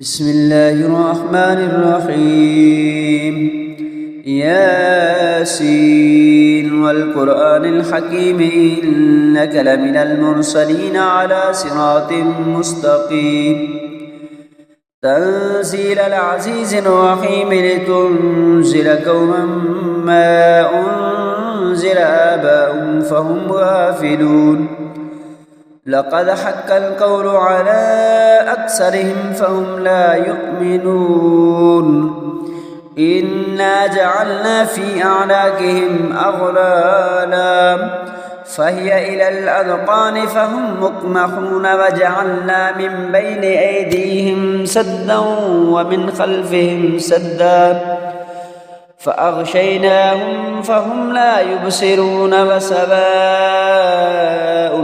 بسم الله الرحمن الرحيم ياسين والقرآن الحكيم إنك لمن المرسلين على صراط مستقيم تنزيل العزيز الرحيم لتنذر قوما ما أنذر آباؤهم فهم غافلون لقد حق القول على أكثرهم فهم لا يؤمنون إنا جعلنا في أعناقهم أغلالا فهي إلى الأذقان فهم مقمحون وجعلنا من بين أيديهم سدا ومن خلفهم سدا فأغشيناهم فهم لا يبصرون وسواء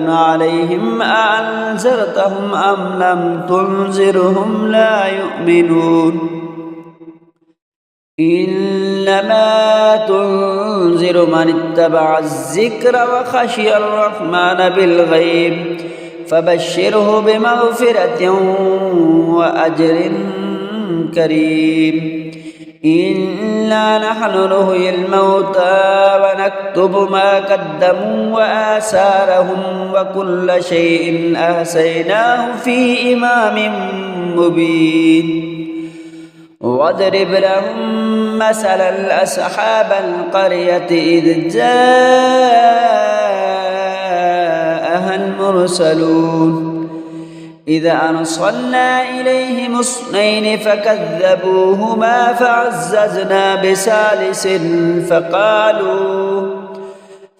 عليهم أأنذرتهم أم لم تنذرهم لا يؤمنون إنما تنذر من اتبع الذكر وخشي الرحمن بالغيب فبشره بمغفرة وأجر كريم إنا نحن نحيي الموتى ونكتب ما قدموا وآثارهم وكل شيء أحصيناه في إمام مبين واضرب لهم مثلا أصحاب القرية إذ جاءها المرسلون إذا أرسلنا إليهم اثنين فكذبوهما فعززنا بثالث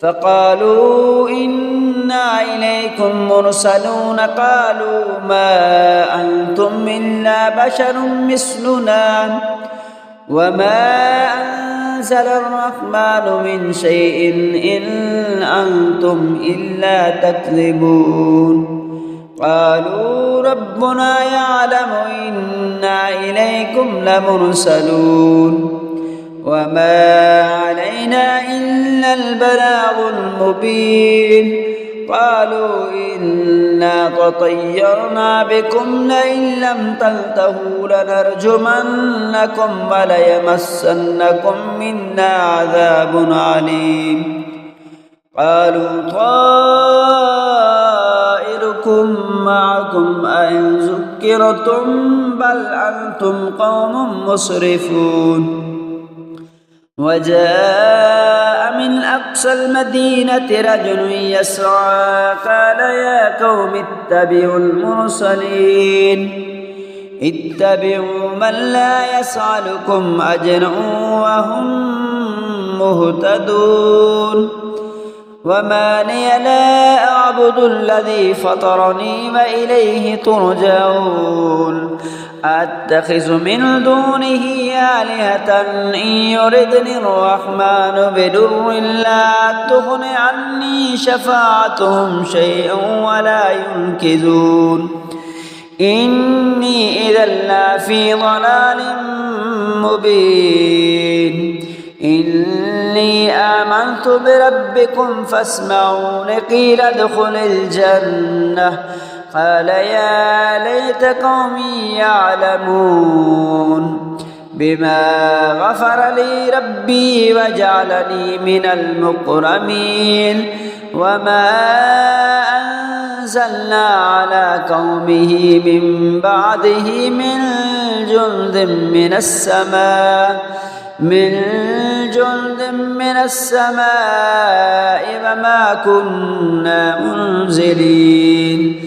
فقالوا إنا إليكم مرسلون قالوا ما أنتم إلا بشر مثلنا وما أنزل الرحمن من شيء إن أنتم إلا تكذبون قالوا ربنا يعلم إنا إليكم لمرسلون وما علينا إلا البلاغ المبين قالوا إنا تطيرنا بكم لئن لم تنتهوا لنرجمنكم وليمسنكم منا عذاب عليم قالوا طائركم معكم أئن ذكرتم بل أنتم قوم مسرفون وجاء من أقصى المدينة رجل يسعى قال يا قوم اتبعوا المرسلين اتبعوا من لا يسألكم أجرا وهم مهتدون وما لي لا أعبد الذي فطرني وإليه ترجعون أتخذ من دونه آلهة إن يردني الرحمن بدر لا تغن عني شفاعتهم شيئا ولا ينقذون إني إذا لفي ضلال مبين إني آمنت بربكم فاسمعون قيل ادخل الجنة قال يا ليت قومي يعلمون بما غفر لي ربي وجعلني من المكرمين وما أنزلنا على قومه من بعده من جند من السماء وما كنا منزلين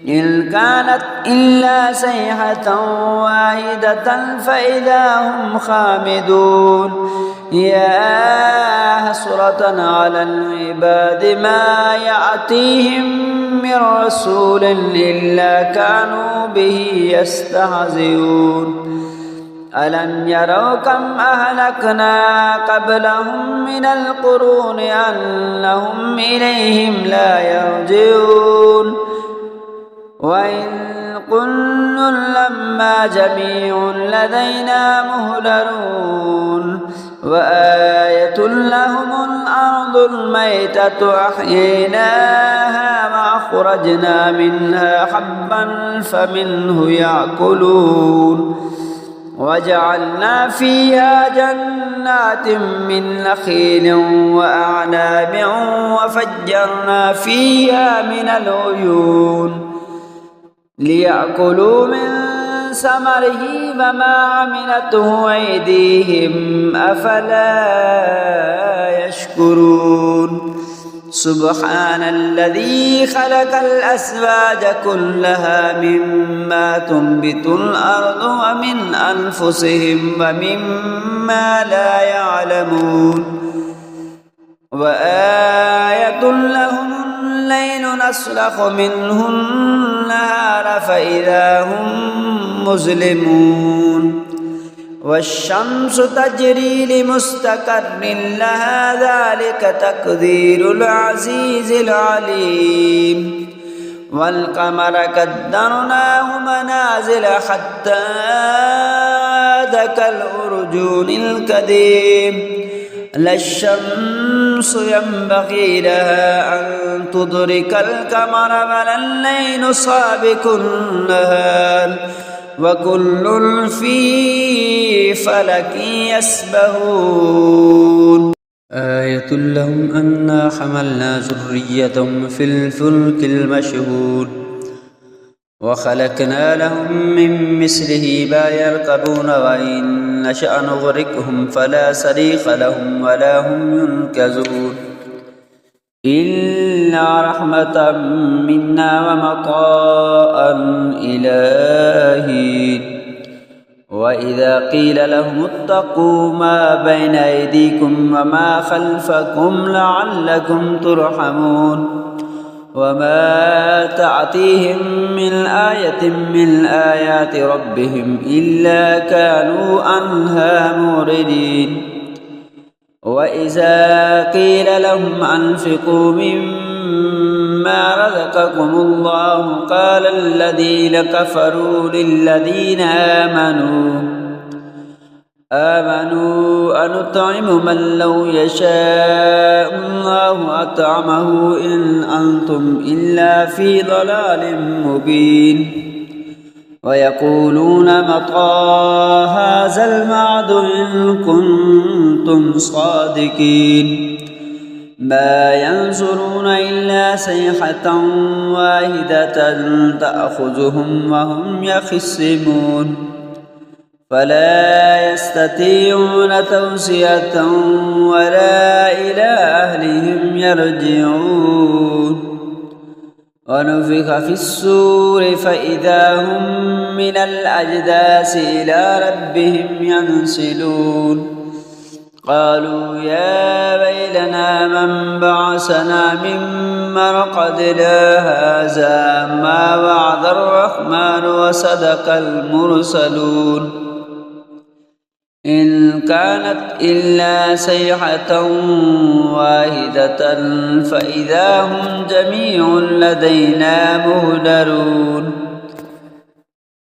إن كانت إلا صيحة واحدة فإذا هم خامدون يا حسرة على العباد ما يأتيهم من رسول إلا كانوا به يستهزئون ألم يروا كم أهلكنا قبلهم من القرون أنهم إليهم لا يرجعون وإن كل لما جميع لدينا مهدرون وآية لهم الأرض والأرض الميتة أحييناها وأخرجنا منها حبا فمنه يأكلون وجعلنا فيها جنات من نخيل وأعناب وفجرنا فيها من العيون ليأكلوا من ثمره وما عملته أيديهم أفلا يشكرون سبحان الذي خلق الأزواج كلها مما تنبت الأرض ومن أنفسهم ومما لا يعلمون وآية لهم الليل نسلخ منه النهار فإذا هم مظلمون والشمس تجري لمستقر لها ذلك تقدير العزيز العليم والقمر قدرناه منازل حتى ذاك الأرجون القديم لا الشمس ينبغي لها أن تدرك القمر ولا الليل سابق النهار وكل في فلك يسبحون آية لهم أنا حملنا ذريتهم في الفلك المشهود وخلقنا لهم من مثله ما يركبون وإن نشأ نغرقهم فلا صريخ لهم ولا هم ينقذون إلا رحمة منا ومطاء إلى حين وإذا قيل لهم اتقوا ما بين أيديكم وما خلفكم لعلكم ترحمون وما تأتيهم من آية من آيات ربهم إلا كانوا عنها معرضين وإذا قيل لهم أنفقوا مما رزقكم الله قال الذين كفروا للذين آمنوا أنطعم من لو يشاء الله أطعمه إن أنتم إلا في ضلال مبين ويقولون متى هذا الوعد إن كنتم صادقين ما ينظرون إلا صيحة واحدة تأخذهم وهم يخصمون فلا يستطيعون توصية ولا إلى أهلهم يرجعون ونفخ في الصور فإذا هم من الأجداث إلى ربهم ينسلون قالوا يا ويلنا من بعثنا من مرقدنا هذا ما وعد الرحمن وصدق المرسلون إن كانت إلا صيحة واحدة فإذا هم جميع لدينا مهدرون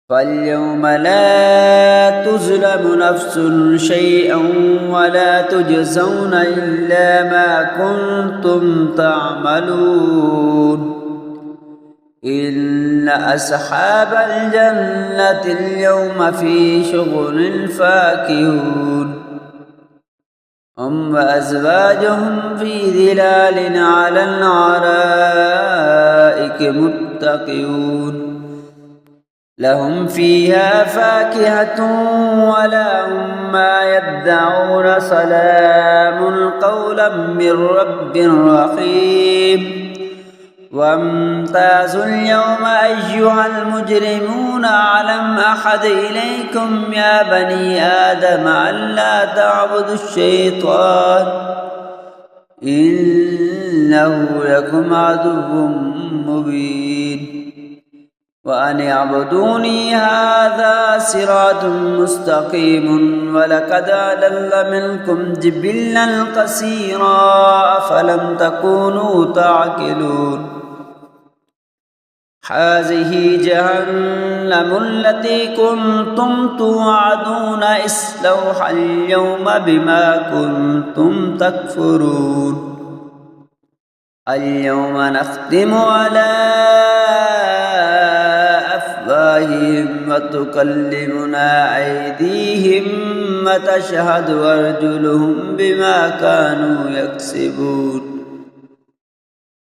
فاليوم لا تظلم نفس شيئا ولا تجزون إلا ما كنتم تعملون إن أصحاب الجنة اليوم في شغل فاكهون هم وأزواجهم في ظلال على الأرائك متكئون لهم فيها فاكهة ولهم ما يدعون سلام قولا من رب رحيم وامتازوا اليوم أيها المجرمون ألم أحد إليكم يا بني آدم ألا تعبدوا الشيطان إنه لكم عدو مبين وأن اعبدوني هذا صراط مستقيم ولقد أضل منكم جبلا كثيرا أفلم تكونوا تعقلون هذه جهنم التي كنتم توعدون اصلوها اليوم بما كنتم تكفرون اليوم نختم على أفواههم وتكلمنا أيديهم وتشهد أرجلهم بما كانوا يكسبون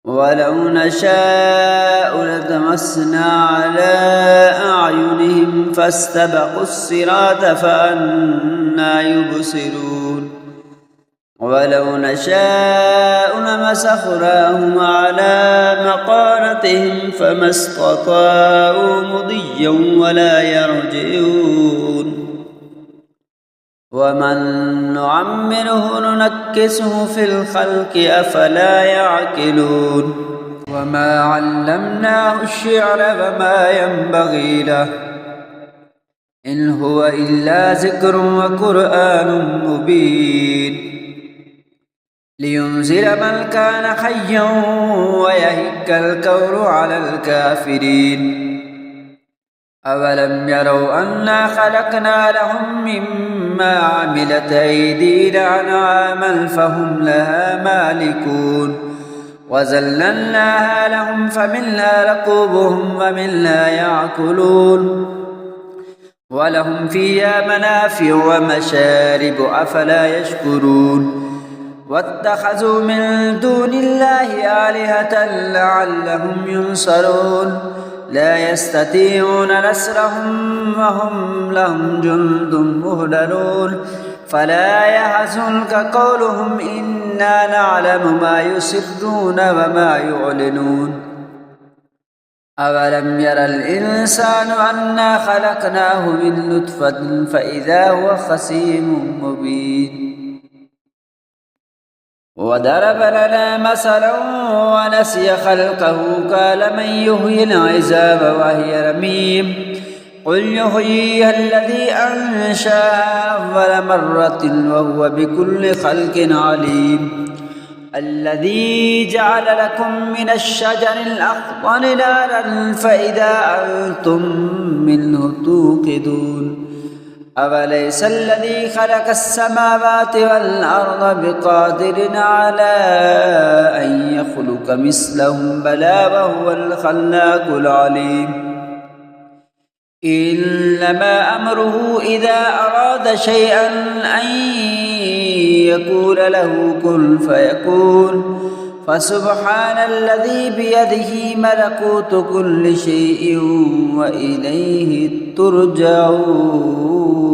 ولو نشاء لطمسنا على أعينهم فاستبقوا الصراط فأنى يبصرون ولو نشاء لمسخناهم على مكانتهم فما استطاعوا مضيا ولا يرجعون ومن نعمره ننكسه في الخلق أفلا يعقلون وما علمناه الشعر وما ينبغي له إن هو إلا ذكر وقرآن مبين لينذر من كان حيا ويهك الكون على الكافرين أولم يروا أنا خلقنا لهم مما عملت أيدينا أنعاما فهم لها مالكون وذللناها لهم فمنها ركوبهم ومنها يأكلون ولهم فيها منافع ومشارب أفلا يشكرون واتخذوا من دون الله آلهة لعلهم ينصرون لا يستطيعون نصرهم وهم لهم جند مهتدون فلا يحزنك قولهم إنا نعلم ما يسرون وما يعلنون أولم ير الإنسان أنا خلقناه من نطفة فإذا هو خصيم مبين وضرب لنا مثلا ونسي خلقه قال من يحيي العظام وهي رميم قل يحييها الذي أنشأها أول مرة وهو بكل خلق عليم الذي جعل لكم من الشجر الأخضر نارا فإذا أنتم منه توقدون أوليس الذي خلق السماوات والأرض بقادر على أن يخلق مثلهم بلى وهو الخلاق العليم إنما أمره إذا أراد شيئا أن يقول له كن فيكون فسبحان الذي بيده ملكوت كل شيء وإليه ترجعون